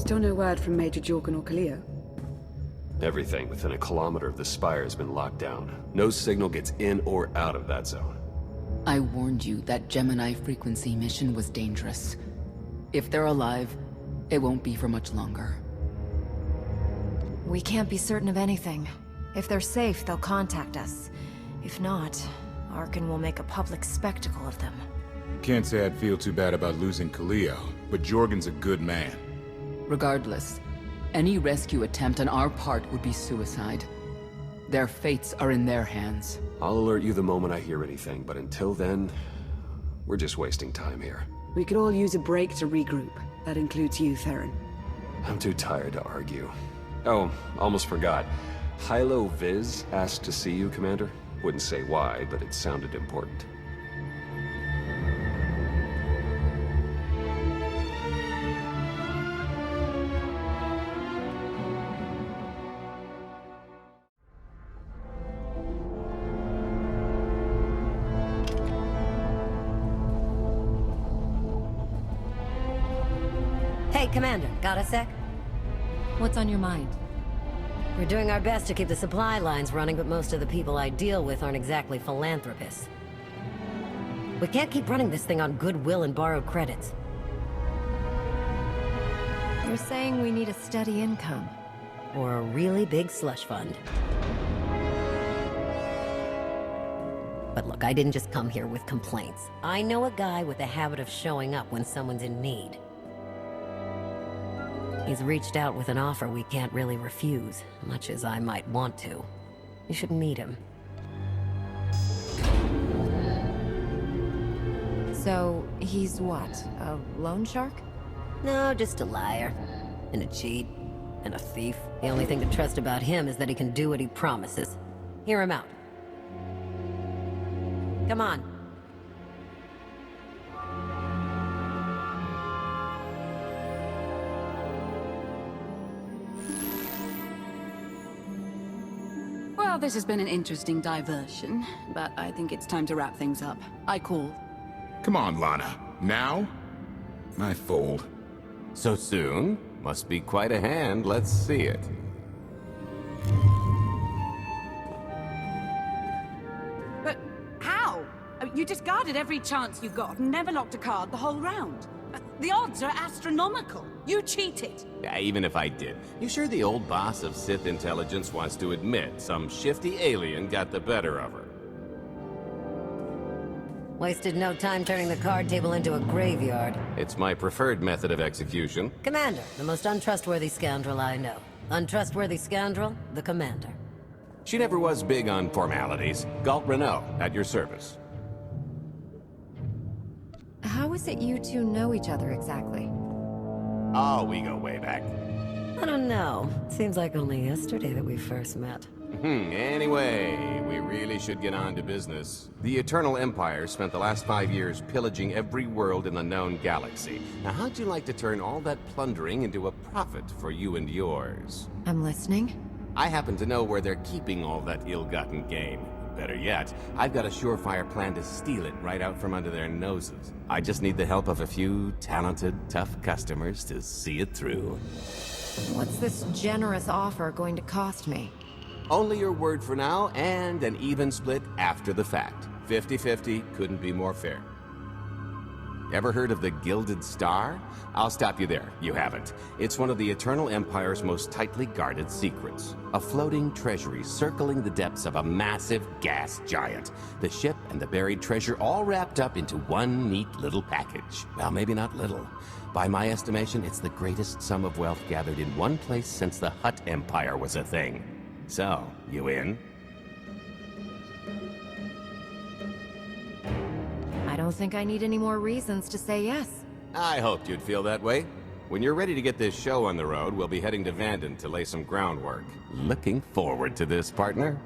Still no word from Major Jorgen or Kalia? Everything within a kilometer of the spire has been locked down. No signal gets in or out of that zone. I warned you that Gemini frequency mission was dangerous. If they're alive, it won't be for much longer. We can't be certain of anything. If they're safe, they'll contact us. If not, Arkan will make a public spectacle of them. Can't say I'd feel too bad about losing Kalia, but Jorgen's a good man. Regardless, any rescue attempt on our part would be suicide. Their fates are in their hands. I'll alert you the moment I hear anything, but until then, we're just wasting time here. We could all use a break to regroup. That includes you, Theron. I'm too tired to argue. Oh, almost forgot. Hylo Viz asked to see you, Commander. Wouldn't say why, but it sounded important. Hey, Commander, got a sec? What's on your mind? We're doing our best to keep the supply lines running, but most of the people I deal with aren't exactly philanthropists. We can't keep running this thing on goodwill and borrowed credits. You're saying we need a steady income. Or a really big slush fund. But look, I didn't just come here with complaints. I know a guy with a habit of showing up when someone's in need. He's reached out with an offer we can't really refuse, much as I might want to. You should meet him. So, he's what? A loan shark? No, just a liar. And a cheat. And a thief. The only thing to trust about him is that he can do what he promises. Hear him out. Come on. Well, this has been an interesting diversion, but I think it's time to wrap things up. I call. Come on, Lana. Now? I fold. So soon? Must be quite a hand. Let's see it. But how? You discarded every chance you got and never locked a card the whole round. The odds are astronomical. You cheated. Yeah, even if I did. You sure the old boss of Sith intelligence wants to admit some shifty alien got the better of her? Wasted no time turning the card table into a graveyard. It's my preferred method of execution. Commander, the most untrustworthy scoundrel I know. Untrustworthy scoundrel, the Commander. She never was big on formalities. Galt Renault, at your service. How is it you two know each other exactly? Oh, we go way back. I don't know. Seems like only yesterday that we first met. Anyway, we really should get on to business. The Eternal Empire spent the last 5 years pillaging every world in the known galaxy. Now, how'd you like to turn all that plundering into a profit for you and yours? I'm listening. I happen to know where they're keeping all that ill-gotten gain. Better yet, I've got a surefire plan to steal it right out from under their noses. I just need the help of a few talented, tough customers to see it through. What's this generous offer going to cost me? Only your word for now, and an even split after the fact. 50-50, couldn't be more fair. Ever heard of the Gilded Star? I'll stop you there. You haven't. It's one of the Eternal Empire's most tightly guarded secrets. A floating treasury circling the depths of a massive gas giant. The ship and the buried treasure all wrapped up into one neat little package. Well, maybe not little. By my estimation, it's the greatest sum of wealth gathered in one place since the Hutt Empire was a thing. So, you in? I don't think I need any more reasons to say yes. I hoped you'd feel that way. When you're ready to get this show on the road, we'll be heading to Vanden to lay some groundwork. Looking forward to this, partner.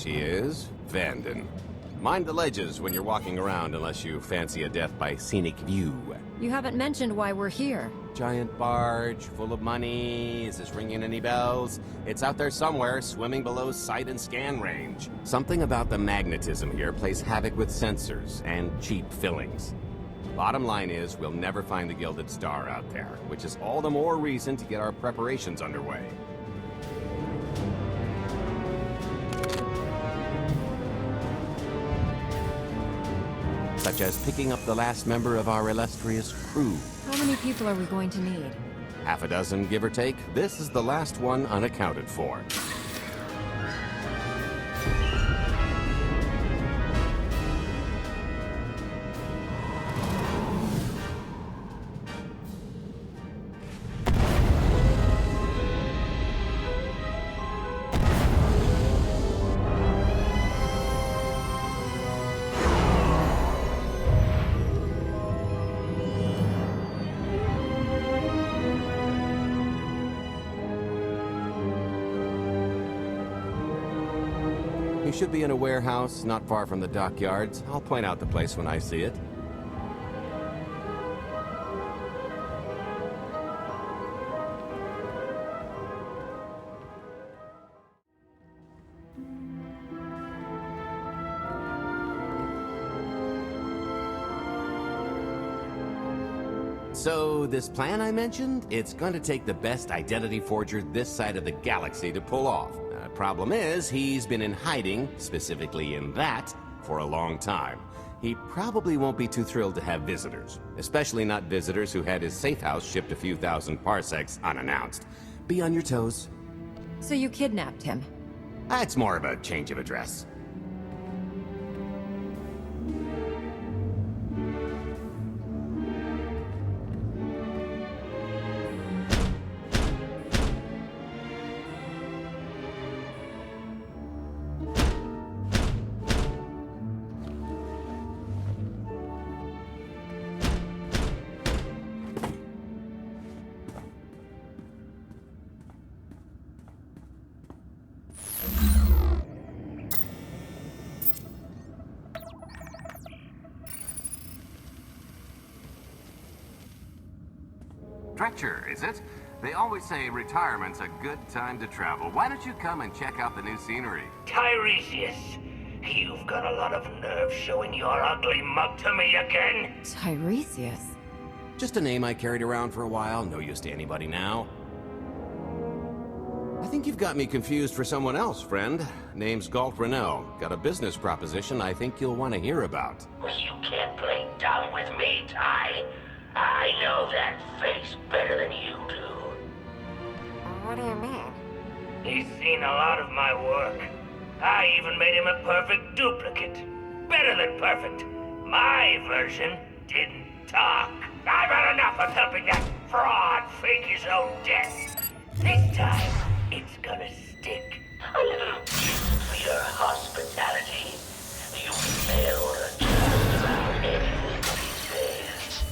she is, Vanden. Mind the ledges when you're walking around unless you fancy a death by scenic view. You haven't mentioned why we're here. Giant barge, full of money. Is this ringing any bells? It's out there somewhere, swimming below sight and scan range. Something about the magnetism here plays havoc with sensors and cheap fillings. Bottom line is, we'll never find the Gilded Star out there, which is all the more reason to get our preparations underway. Such as picking up the last member of our illustrious crew. How many people are we going to need? Half a dozen, give or take. This is the last one unaccounted for. You should be in a warehouse not far from the dockyards. I'll point out the place when I see it. So, this plan I mentioned, it's going to take the best identity forger this side of the galaxy to pull off. Problem is, he's been in hiding, specifically in that, for a long time. He probably won't be too thrilled to have visitors, especially not visitors who had his safe house shipped a few thousand parsecs unannounced. Be on your toes. So you kidnapped him? It's more of a change of address. Stretcher, is it? They always say retirement's a good time to travel. Why don't you come and check out the new scenery? Tiresias, you've got a lot of nerve showing your ugly mug to me again. Tiresias? Just a name I carried around for a while, no use to anybody now. I think you've got me confused for someone else, friend. Name's Galt Renell. Got a business proposition I think you'll want to hear about. You can't play dumb with me, Ty. I know that face better than you do. What do you mean? He's seen a lot of my work. I even made him a perfect duplicate. Better than perfect. My version didn't talk. I've had enough of helping that fraud fake his own death. This time, it's gonna stick. A little gift for your hospitality. You never return about anything these days.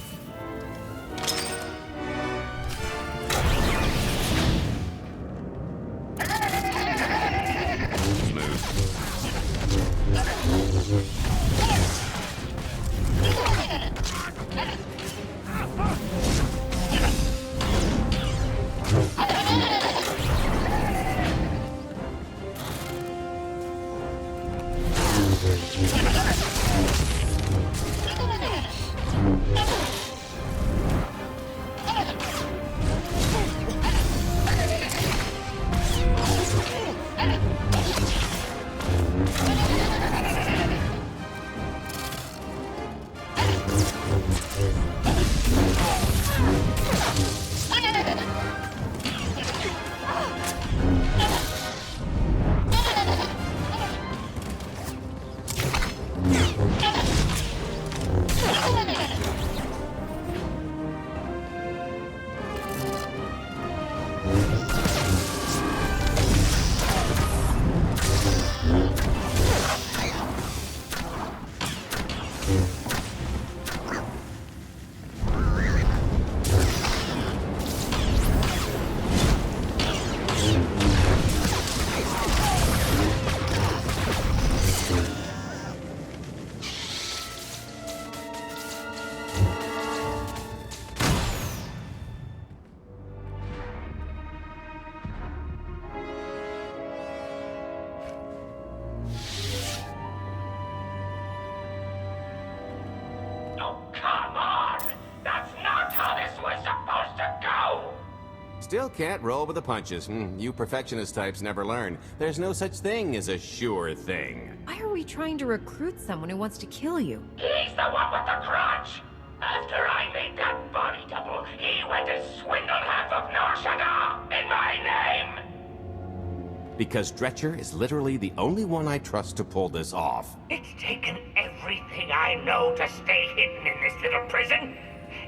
still can't roll with the punches. You perfectionist types never learn. There's no such thing as a sure thing. Why are we trying to recruit someone who wants to kill you? He's the one with the crutch. After I made that body double, he went to swindle half of Nar Shaddaa in my name. Because Dretcher is literally the only one I trust to pull this off. It's taken everything I know to stay hidden in this little prison.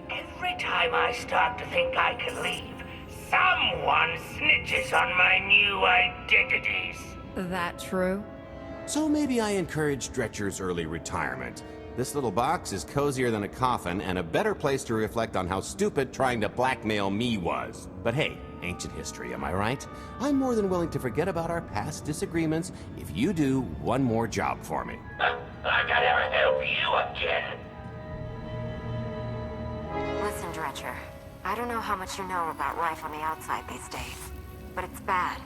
Every time I start to think I can leave, someone snitches on my new identities. That true? So maybe I encourage Dretcher's early retirement. This little box is cozier than a coffin and a better place to reflect on how stupid trying to blackmail me was. But hey, ancient history, am I right? I'm more than willing to forget about our past disagreements if you do one more job for me. I gotta ever help you again. Listen, Dretcher. I don't know how much you know about life on the outside these days, but it's bad.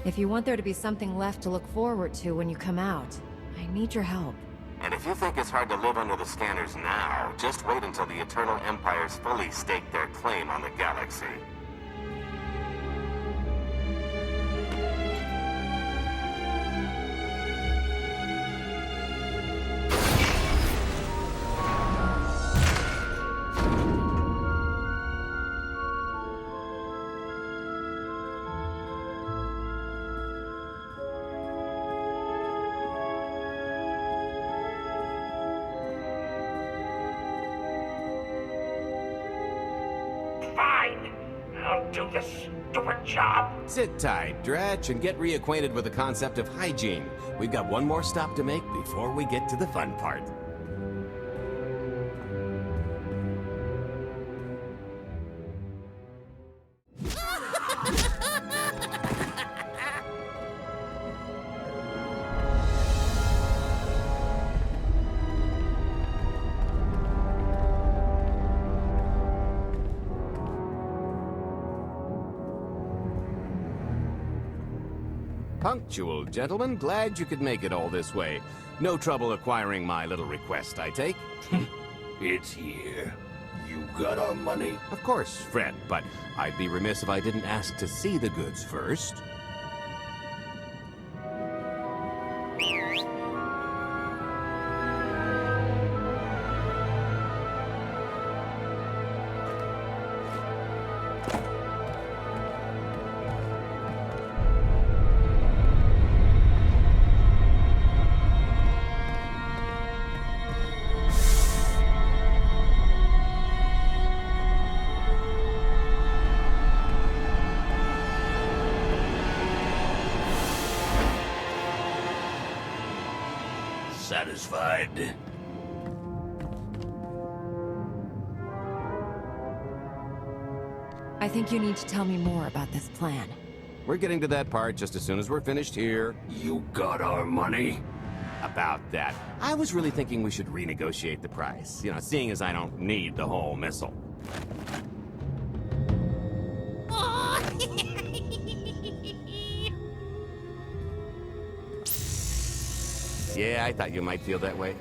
If you want there to be something left to look forward to when you come out, I need your help. And if you think it's hard to live under the scanners now, just wait until the Eternal Empires fully stake their claim on the galaxy. Fine. I'll do the stupid job. Sit tight, Dretch, and get reacquainted with the concept of hygiene. We've got one more stop to make before we get to the fun part. Punctual, gentlemen. Glad you could make it all this way. No trouble acquiring my little request, I take? It's here. You got our money? Of course, friend, but I'd be remiss if I didn't ask to see the goods first. Satisfied? I think you need to tell me more about this plan. We're getting to that part just as soon as we're finished here. You got our money? About that. I was really thinking we should renegotiate the price. You know, seeing as I don't need the whole missile. Yeah, I thought you might feel that way.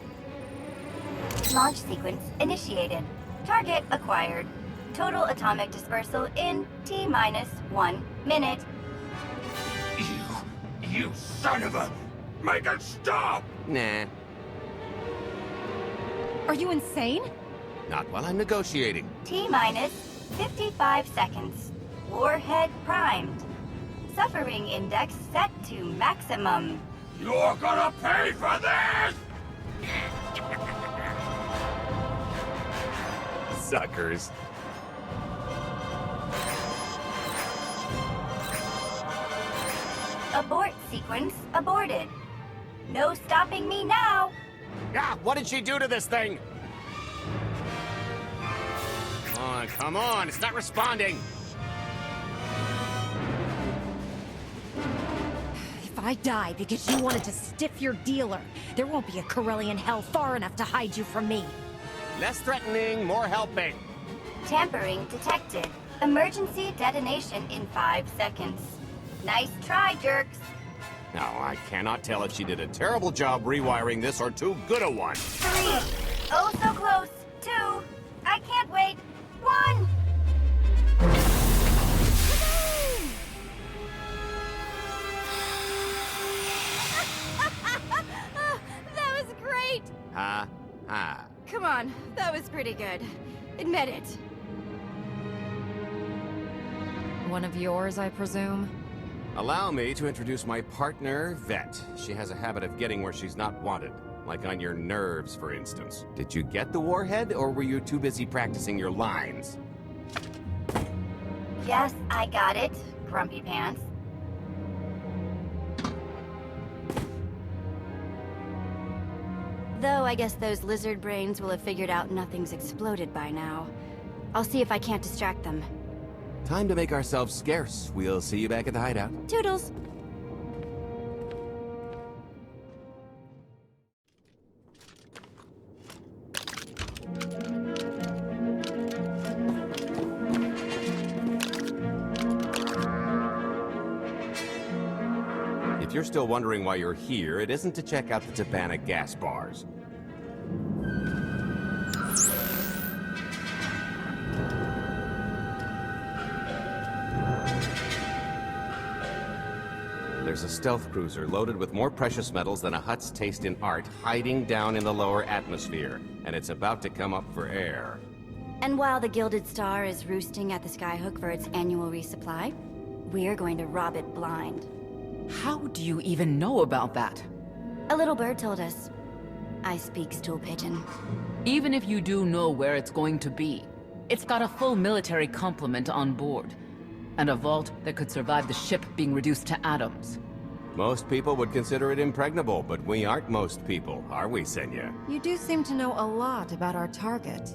Launch sequence initiated. Target acquired. Total atomic dispersal in T-minus 1 minute. You son of a... Make it stop! Nah, Are you insane? not while I'm negotiating. T-minus 55 seconds. Warhead primed. Suffering index set to maximum. You're gonna pay for this! Suckers. Abort sequence aborted. No stopping me now. Ah, what did she do to this thing? Come on, it's not responding. If I die because you wanted to stiff your dealer, there won't be a Corellian hell far enough to hide you from me. Less threatening, more helping. Tampering detected. Emergency detonation in 5 seconds. Nice try, jerks. No, I cannot tell if she did a terrible job rewiring this or too good a one. 3. Oh, so close. 2. I can't wait. 1. Ha ha. Come on, that was pretty good. Admit it. One of yours, I presume? Allow me to introduce my partner, Vet. She has a habit of getting where she's not wanted. Like on your nerves, for instance. Did you get the warhead, or were you too busy practicing your lines? Yes, I got it, Grumpy Pants. Though I guess those lizard brains will have figured out nothing's exploded by now. I'll see if I can't distract them. Time to make ourselves scarce. We'll see you back at the hideout. Toodles! If you're still wondering why you're here, it isn't to check out the Tabana gas bars. There's a stealth cruiser loaded with more precious metals than a hut's taste in art hiding down in the lower atmosphere, and it's about to come up for air. And while the Gilded Star is roosting at the Skyhook for its annual resupply, we're going to rob it blind. How do you even know about that? A little bird told us. I speak stool pigeon. Even if you do know where it's going to be, it's got a full military complement on board. And a vault that could survive the ship being reduced to atoms. Most people would consider it impregnable, but we aren't most people, are we, Senya? You do seem to know a lot about our target.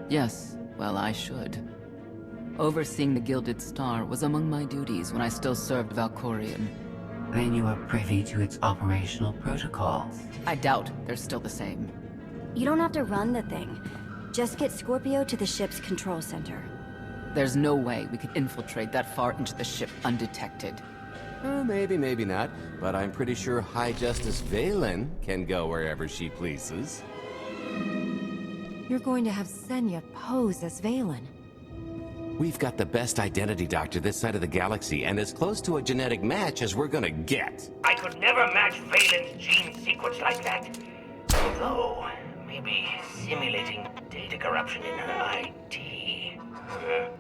Yes, well, I should. Overseeing the Gilded Star was among my duties when I still served Valkorion. Then you are privy to its operational protocols. I doubt they're still the same. You don't have to run the thing. Just get Scorpio to the ship's control center. There's no way we could infiltrate that far into the ship undetected. Oh, maybe, maybe not. But I'm pretty sure High Justice Valen can go wherever she pleases. You're going to have Senya pose as Valen. We've got the best identity doctor this side of the galaxy, and as close to a genetic match as we're gonna get. I could never match Valen's gene sequence like that. Although, maybe simulating data corruption in her IT.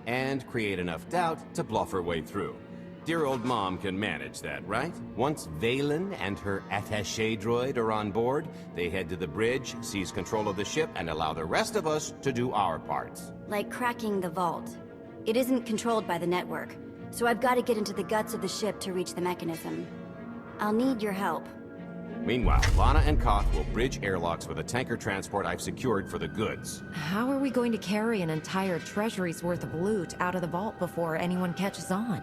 And create enough doubt to bluff her way through. Dear old mom can manage that, right? Once Valen and her attaché droid are on board, they head to the bridge, seize control of the ship, and allow the rest of us to do our parts. Like cracking the vault. It isn't controlled by the network, so I've got to get into the guts of the ship to reach the mechanism. I'll need your help. Meanwhile, Lana and Koth will bridge airlocks with a tanker transport I've secured for the goods. How are we going to carry an entire treasury's worth of loot out of the vault before anyone catches on?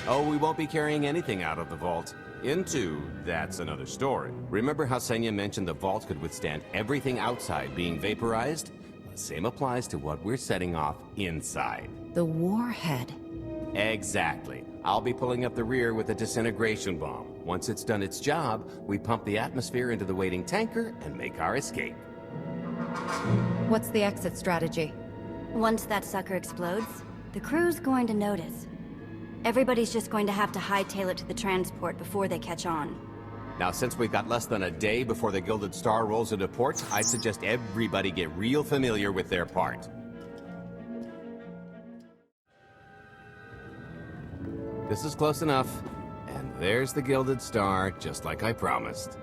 Oh, we won't be carrying anything out of the vault. That's another story. Remember how Senya mentioned the vault could withstand everything outside being vaporized? The same applies to what we're setting off inside. The warhead. Exactly. I'll be pulling up the rear with a disintegration bomb. Once it's done its job, we pump the atmosphere into the waiting tanker and make our escape. What's the exit strategy? Once that sucker explodes, the crew's going to notice. Everybody's just going to have to hightail it to the transport before they catch on. Now, since we've got less than a day before the Gilded Star rolls into port, I'd suggest everybody get real familiar with their part. This is close enough. And there's the Gilded Star, just like I promised.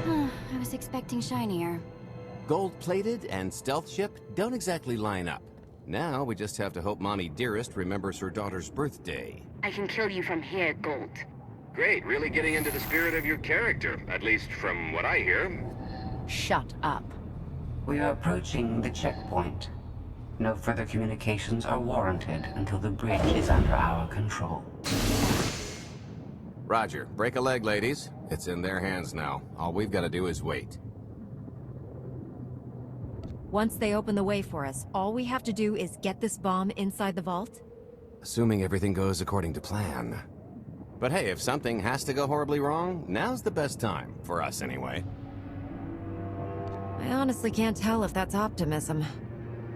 I was expecting shinier. Gold-plated and stealth ship don't exactly line up. Now we just have to hope Mommy Dearest remembers her daughter's birthday. I can kill you from here, Gold. Great, really getting into the spirit of your character, at least from what I hear. Shut up. We are approaching the checkpoint. No further communications are warranted until the bridge is under our control. Roger. Break a leg, ladies. It's in their hands now. All we've got to do is wait. Once they open the way for us, all we have to do is get this bomb inside the vault? Assuming everything goes according to plan. But hey, if something has to go horribly wrong, now's the best time. For us, anyway. I honestly can't tell if that's optimism.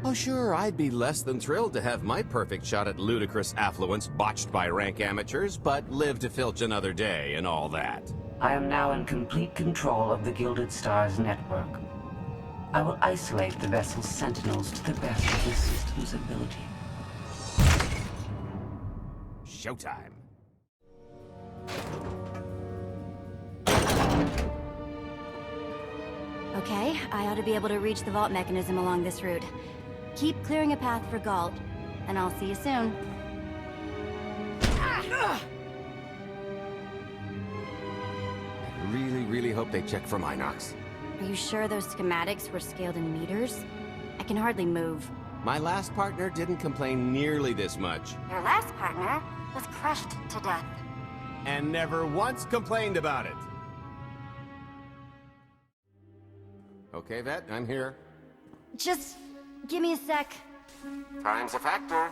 Oh sure, I'd be less than thrilled to have my perfect shot at ludicrous affluence botched by rank amateurs, but live to filch another day and all that. I am now in complete control of the Gilded Stars network. I will isolate the vessel's sentinels to the best of the system's ability. Showtime. Okay, I ought to be able to reach the vault mechanism along this route. Keep clearing a path for Galt, and I'll see you soon. I really hope they check for Minox. Are you sure those schematics were scaled in meters? I can hardly move. My last partner didn't complain nearly this much. Your last partner was crushed to death. And never once complained about it. Okay, Vet, I'm here. Just give me a sec. Time's a factor.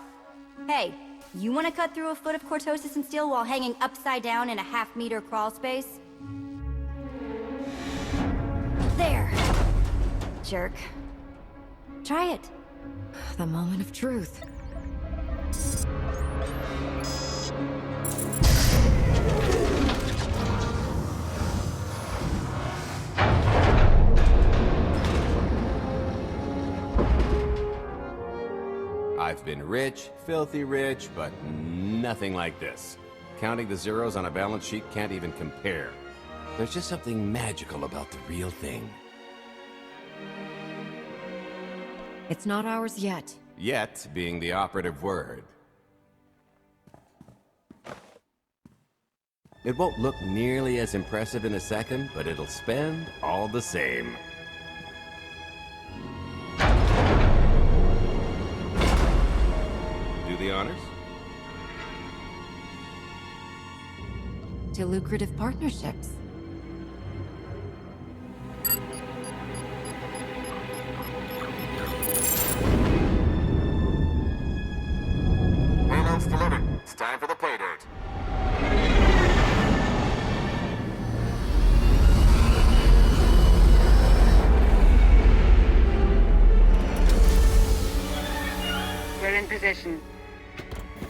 Hey, you want to cut through a foot of cortosis and steel while hanging upside down in a half-meter crawl space? There! Jerk. Try it. The moment of truth. I've been rich, filthy rich, but nothing like this. Counting the zeros on a balance sheet can't even compare. There's just something magical about the real thing. It's not ours yet. Yet being the operative word. It won't look nearly as impressive in a second, but it'll spend all the same. Do the honors? To lucrative partnerships. Payload's delivered. It's time for the pay dirt. We're in position.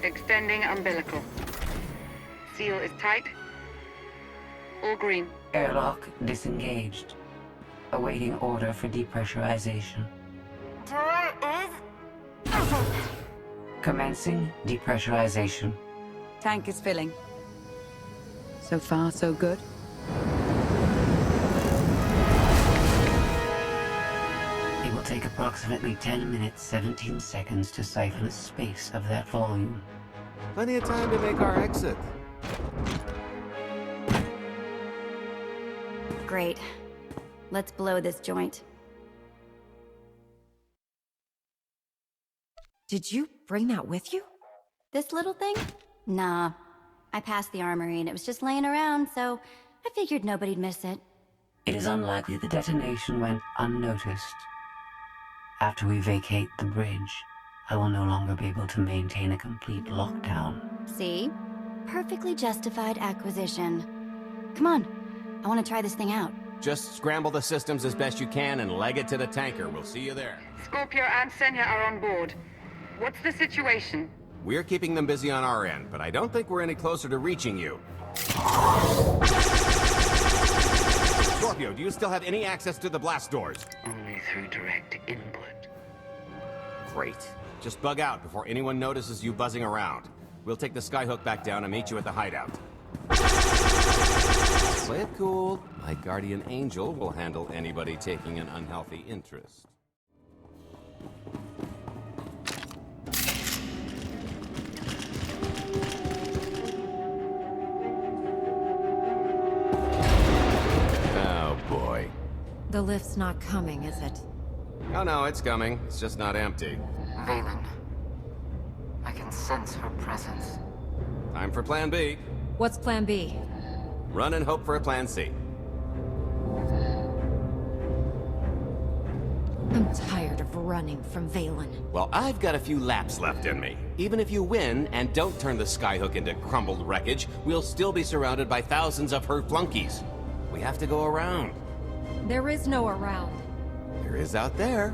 Extending umbilical. Seal is tight. All green. Airlock disengaged. Awaiting order for depressurization. Door is... Commencing depressurization. Tank is filling. So far, so good. It will take approximately 10 minutes, 17 seconds to siphon a space of that volume. Plenty of time to make our exit. Great. Let's blow this joint. Did you bring that with you? This little thing? Nah. I passed the armory and it was just laying around, so I figured nobody'd miss it. It is unlikely the detonation went unnoticed. After we vacate the bridge, I will no longer be able to maintain a complete lockdown. See? Perfectly justified acquisition. Come on. I want to try this thing out. Just scramble the systems as best you can and leg it to the tanker. We'll see you there. Scorpio and Senya are on board. What's the situation? We're keeping them busy on our end, but I don't think we're any closer to reaching you. Scorpio, do you still have any access to the blast doors? Only through direct input. Great. Just bug out before anyone notices you buzzing around. We'll take the skyhook back down and meet you at the hideout. Play it cool. My guardian angel will handle anybody taking an unhealthy interest. Oh boy. The lift's not coming, is it? Oh no, it's coming. It's just not empty. Valen. I can sense her presence. Time for plan B. What's plan B? Run and hope for a plan C. I'm I'm tired of running from Valen. Well, I've got a few laps left in me. Even if you win and don't turn the skyhook into crumbled wreckage, we'll still be surrounded by thousands of her flunkies. We have to go around. There is no around. There is out there.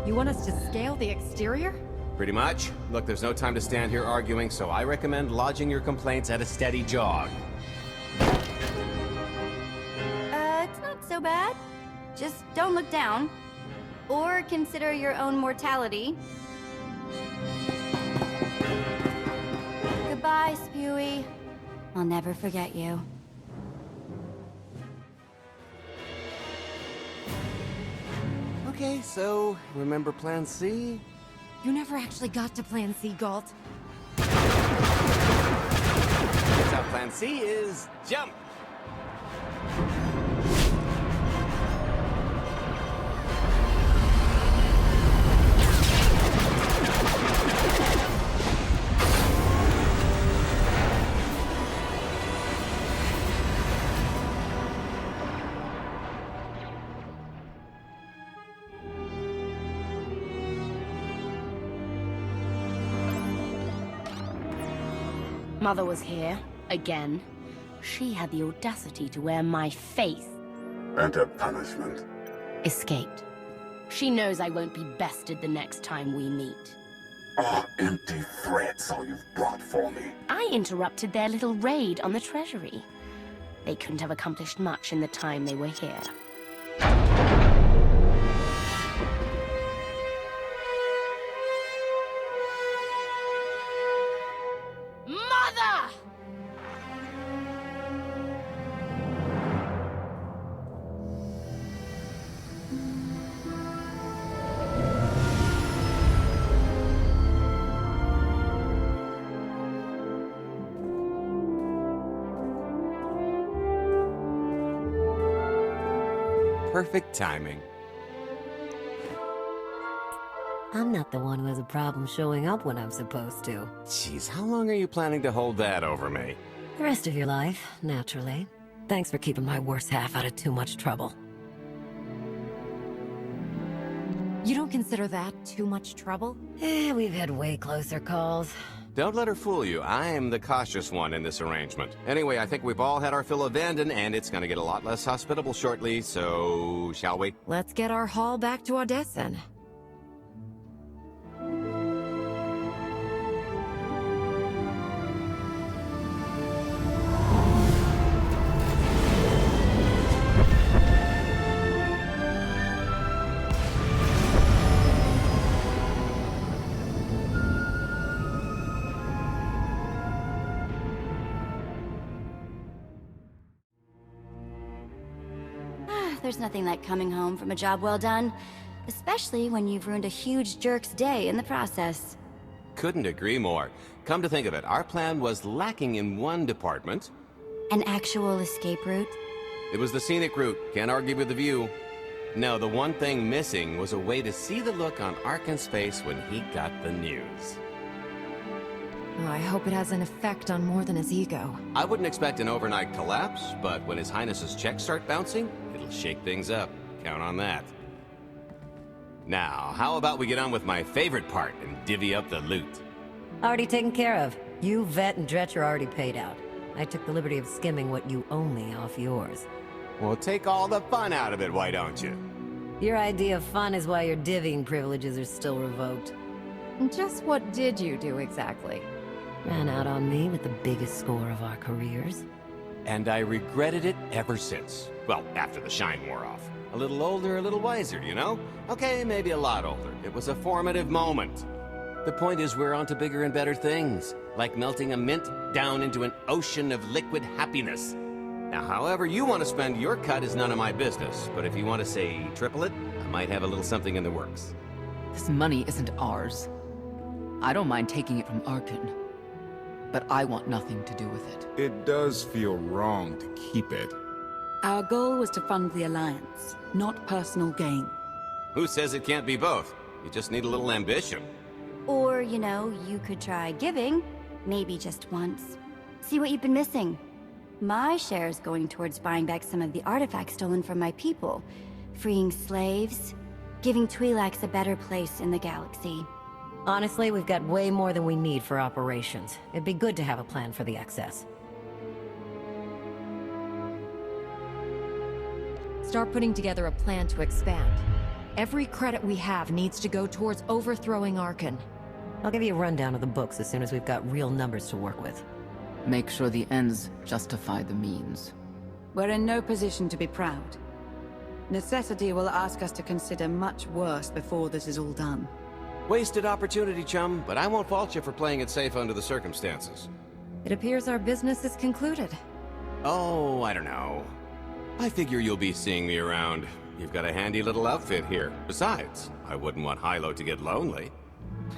You want us to scale the exterior? Pretty much. Look, there's no time to stand here arguing, so I recommend lodging your complaints at a steady jog. It's not so bad. Just don't look down. Or consider your own mortality. Goodbye, Spewy. I'll never forget you. Okay, so, remember Plan C? You never actually got to Plan C, Galt. Guess how Plan C is jump! Mother was here, again. She had the audacity to wear my face. And her punishment? Escaped. She knows I won't be bested the next time we meet. Are empty threats all you've brought for me? I interrupted their little raid on the treasury. They couldn't have accomplished much in the time they were here. Mother! Perfect timing. I'm not the one who has a problem showing up when I'm supposed to. Jeez, how long are you planning to hold that over me? The rest of your life, naturally. Thanks for keeping my worse half out of too much trouble. You don't consider that too much trouble? We've had way closer calls. Don't let her fool you. I am the cautious one in this arrangement. Anyway, I think we've all had our fill of Vanden, and it's gonna get a lot less hospitable shortly, so... shall we? Let's get our haul back to Odessen. There's nothing like coming home from a job well done, especially when you've ruined a huge jerk's day in the process. Couldn't agree more. Come to think of it, our plan was lacking in one department. An actual escape route? It was the scenic route. Can't argue with the view. No, the one thing missing was a way to see the look on Arkan's face when he got the news. Oh, I hope it has an effect on more than his ego. I wouldn't expect an overnight collapse, but when His Highness's checks start bouncing, it'll shake things up. Count on that. Now, how about we get on with my favorite part and divvy up the loot? Already taken care of. You, Vet, and Dretch are already paid out. I took the liberty of skimming what you owe me off yours. Well, take all the fun out of it, why don't you? Your idea of fun is why your divvying privileges are still revoked. Just what did you do exactly? Ran out on me with the biggest score of our careers. And I regretted it ever since. Well, after the shine wore off. A little older, a little wiser, you know? Okay, maybe a lot older. It was a formative moment. The point is we're on to bigger and better things. Like melting a mint down into an ocean of liquid happiness. Now, however you want to spend your cut is none of my business. But if you want to, say, triple it, I might have a little something in the works. This money isn't ours. I don't mind taking it from Arkan. But I want nothing to do with it. It does feel wrong to keep it. Our goal was to fund the Alliance, not personal gain. Who says it can't be both? You just need a little ambition. Or, you know, you could try giving. Maybe just once. See what you've been missing. My share is going towards buying back some of the artifacts stolen from my people. Freeing slaves. giving Twi'leks a better place in the galaxy. Honestly, we've got way more than we need for operations. It'd be good to have a plan for the excess. Start putting together a plan to expand. Every credit we have needs to go towards overthrowing Arkan. I'll give you a rundown of the books as soon as we've got real numbers to work with. Make sure the ends justify the means. We're in no position to be proud. Necessity will ask us to consider much worse before this is all done. Wasted opportunity, chum, but I won't fault you for playing it safe under the circumstances. It appears our business is concluded. Oh, I don't know. I figure you'll be seeing me around. You've got a handy little outfit here. Besides, I wouldn't want Hilo to get lonely.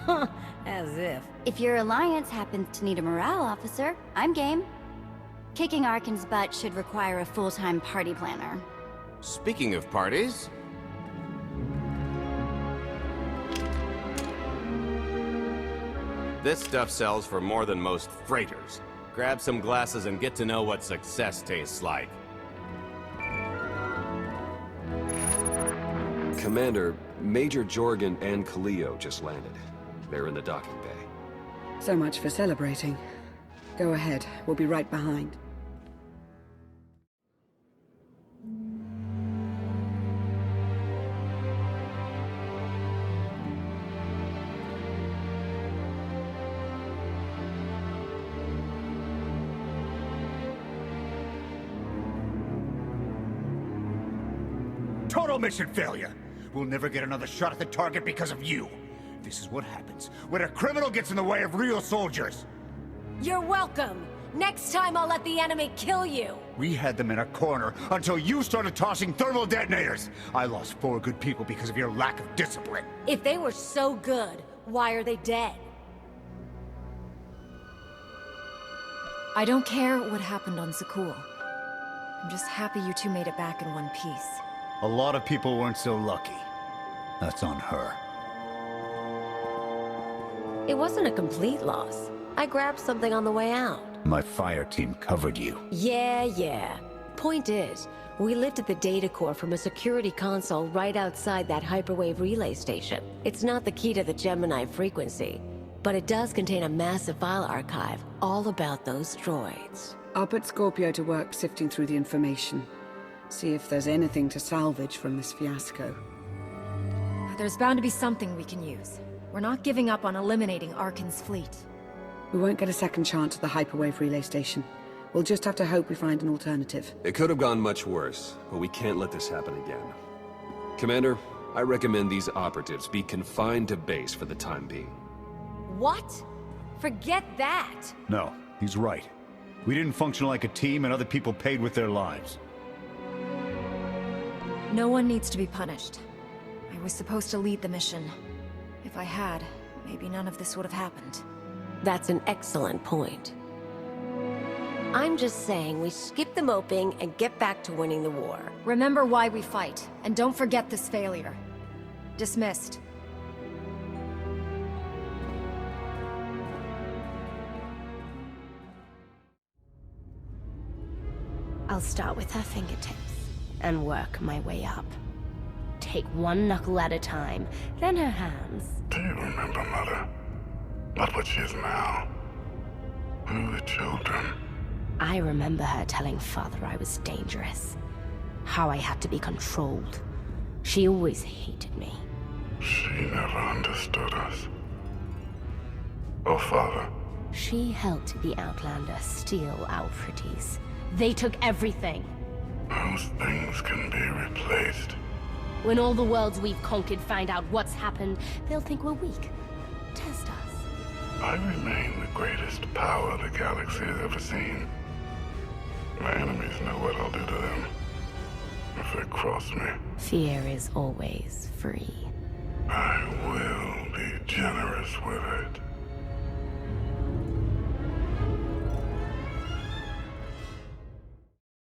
Huh, as if. If your alliance happens to need a morale officer, I'm game. Kicking Arkan's butt should require a full-time party planner. Speaking of parties... This stuff sells for more than most freighters. Grab some glasses and get to know what success tastes like. Commander, Major Jorgen and Kaleo just landed. They're in the docking bay. So much for celebrating. Go ahead, we'll be right behind. Total mission failure! We'll never get another shot at the target because of you. This is what happens when a criminal gets in the way of real soldiers. You're welcome. Next time I'll let the enemy kill you. We had them in a corner until you started tossing thermal detonators. I lost 4 good people because of your lack of discipline. If they were so good, why are they dead? I don't care what happened on Zakul. I'm just happy you two made it back in one piece. A lot of people weren't so lucky. That's on her. It wasn't a complete loss. I grabbed something on the way out. My fire team covered you. Yeah. Point is, we lifted the data core from a security console right outside that hyperwave relay station. It's not the key to the Gemini frequency, but it does contain a massive file archive all about those droids. I'll put Scorpio to work sifting through the information. See if there's anything to salvage from this fiasco. There's bound to be something we can use. We're not giving up on eliminating Arkan's fleet. We won't get a second chance at the hyperwave relay station. We'll just have to hope we find an alternative. It could have gone much worse, but we can't let this happen again. Commander, I recommend these operatives be confined to base for the time being. What? Forget that! No, he's right. We didn't function like a team and other people paid with their lives. No one needs to be punished. I was supposed to lead the mission. If I had, maybe none of this would have happened. That's an excellent point. I'm just saying we skip the moping and get back to winning the war. Remember why we fight, and don't forget this failure. Dismissed. I'll start with her fingertips and work my way up. Take one knuckle at a time, then her hands. Do you remember, Mother? Not what she is now. We were children. I remember her telling Father I was dangerous. How I had to be controlled. She always hated me. She never understood us. Oh, Father. She helped the Outlander steal our pretties. They took everything. Those things can be replaced. When all the worlds we've conquered find out what's happened, they'll think we're weak. Test us. I remain the greatest power the galaxy has ever seen. My enemies know what I'll do to them if they cross me. Fear is always free. I will be generous with it.